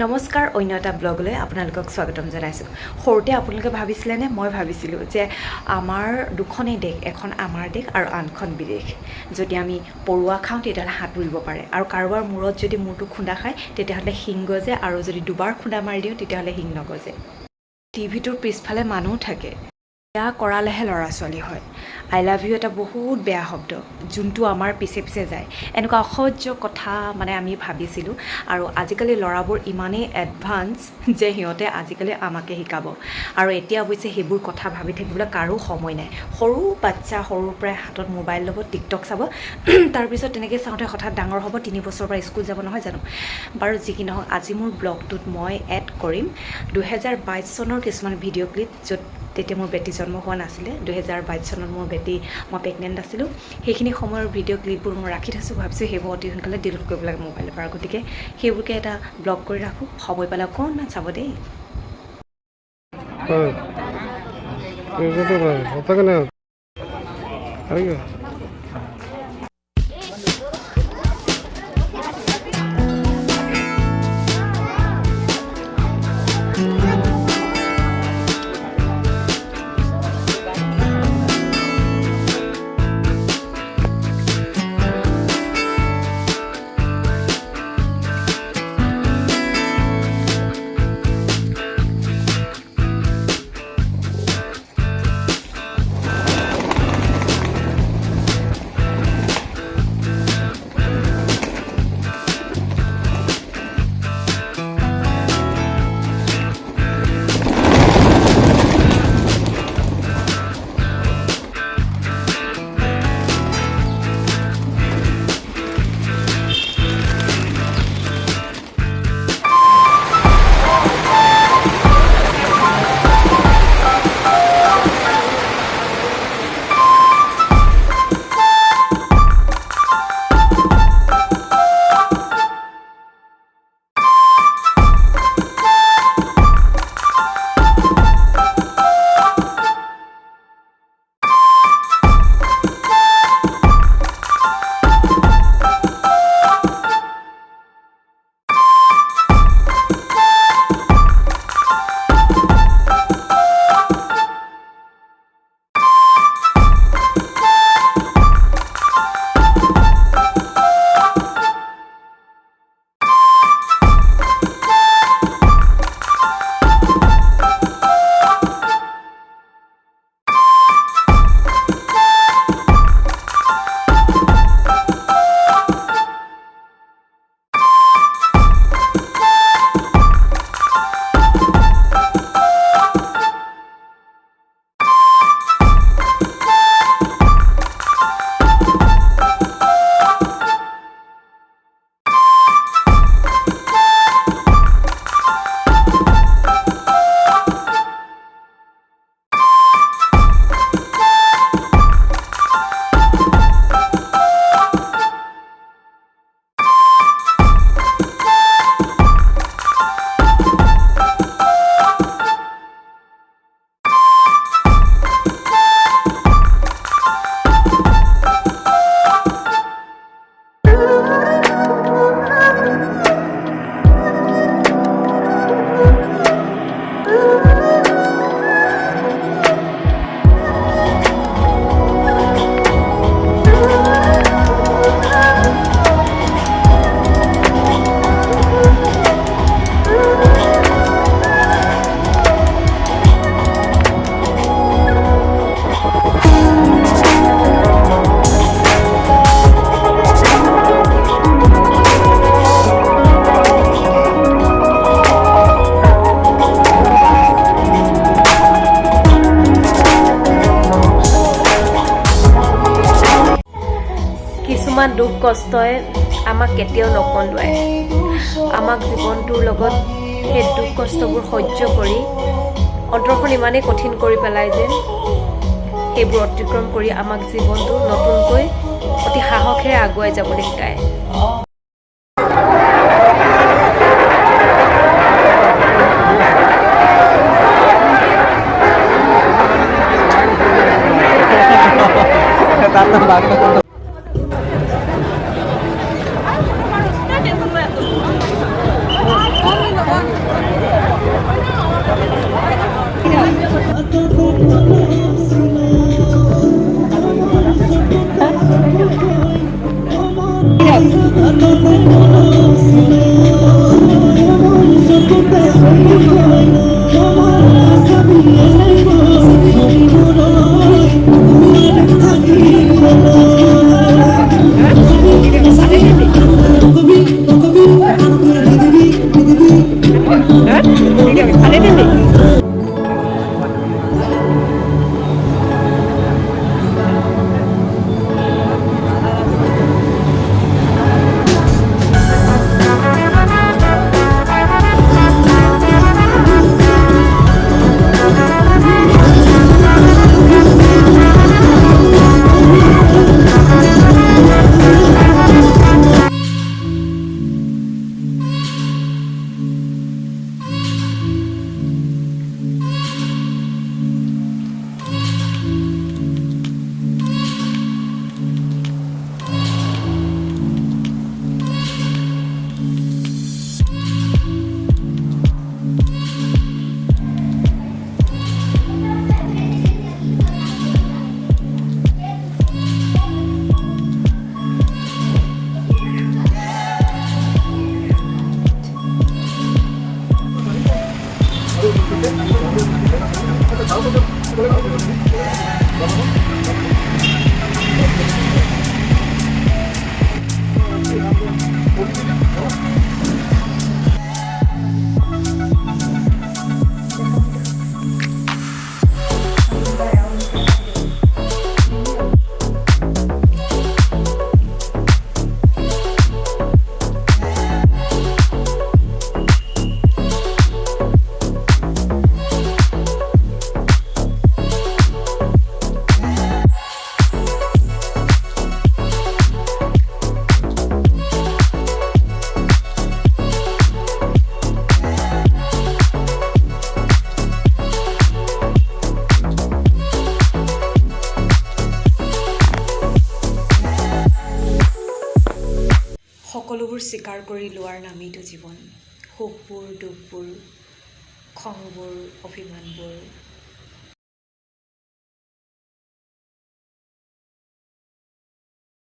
নমস্কাৰ অন্য এটা ব্লগলৈ আপোনালোকক স্বাগতম জনাইছোঁ। সৰুতে আপোনালোকে ভাবিছিলেনে? মই ভাবিছিলোঁ যে আমাৰ দুখনেই দেশ, এখন আমাৰ দেশ আৰু আনখন বিদেশ। যদি আমি পৰুৱা খাওঁ তেতিয়াহ'লে সাঁতুৰিব পাৰে, আৰু কাৰোবাৰ মূৰত যদি মূৰটো খুন্দা খায় তেতিয়াহ'লে শিং গজে, আৰু যদি দুবাৰ খুন্দা মাৰি দিওঁ তেতিয়াহ'লে শিং নগজে। টিভিটোৰ পিছফালে মানুহ থাকে। বেয়া কৰালেহে ল'ৰা ছোৱালী হয়। আই লাভ ইউ এটা বহুত বেয়া শব্দ, যোনটো আমাৰ পিছে পিছে যায়। এনেকুৱা অসহ্য কথা আমি ভাবিছিলোঁ। আৰু আজিকালি ল'ৰাবোৰ ইমানেই এডভান্স যে সিহঁতে আজিকালি আমাকে শিকাব। আৰু এতিয়া অৱশ্যে সেইবোৰ কথা ভাবি থাকিবলৈ কাৰো সময় নাই। সৰু বাচ্চা সৰুৰ পৰাই হাতত মোবাইল ল'ব, টিকটক চাব, তাৰপিছত তেনেকৈ চাওঁতে হঠাৎ ডাঙৰ হ'ব, 3 বছৰৰ পৰা স্কুল যাব, নহয় জানো? বাৰু যি কি নহওক, আজি মোৰ ব্লগটোত মই এড কৰিম 2022 চনৰ কিছুমান ভিডিঅ' ক্লিপ, য'ত তেতিয়া মোৰ বেটী জন্ম হোৱা নাছিলে। 2022 চনত মোৰ মই প্ৰেগনেণ্ট আছিলোঁ। সেইখিনি সময়ৰ ভিডিঅ' ক্লিপবোৰ মই ৰাখি থৈছোঁ। ভাবিছোঁ সেইবোৰ অতি সোনকালে ডিলিট কৰিব লাগে মোবাইলৰ পৰা, গতিকে সেইবোৰকে এটা ব্লগ কৰি ৰাখোঁ। সময় পালে অকণমান চাব দেই। কিছুমান দুখ কষ্টই আমাক কেতিয়াও নকন্দুৱায়। আমাক জীৱনটোৰ লগত সেই দুখ কষ্টবোৰ সহ্য কৰি অন্তৰখন ইমানেই কঠিন কৰি পেলাই যে সেইবোৰ অতিক্ৰম কৰি আমাক জীৱনটো নতুনকৈ অতি সাহসেৰে আগুৱাই যাবলৈ শিকায়। সকলোবোৰ স্বীকাৰ কৰি লোৱাৰ নামেইতো জীৱন। সুখবোৰ, দুখবোৰ, খংবোৰ, অভিমানবোৰ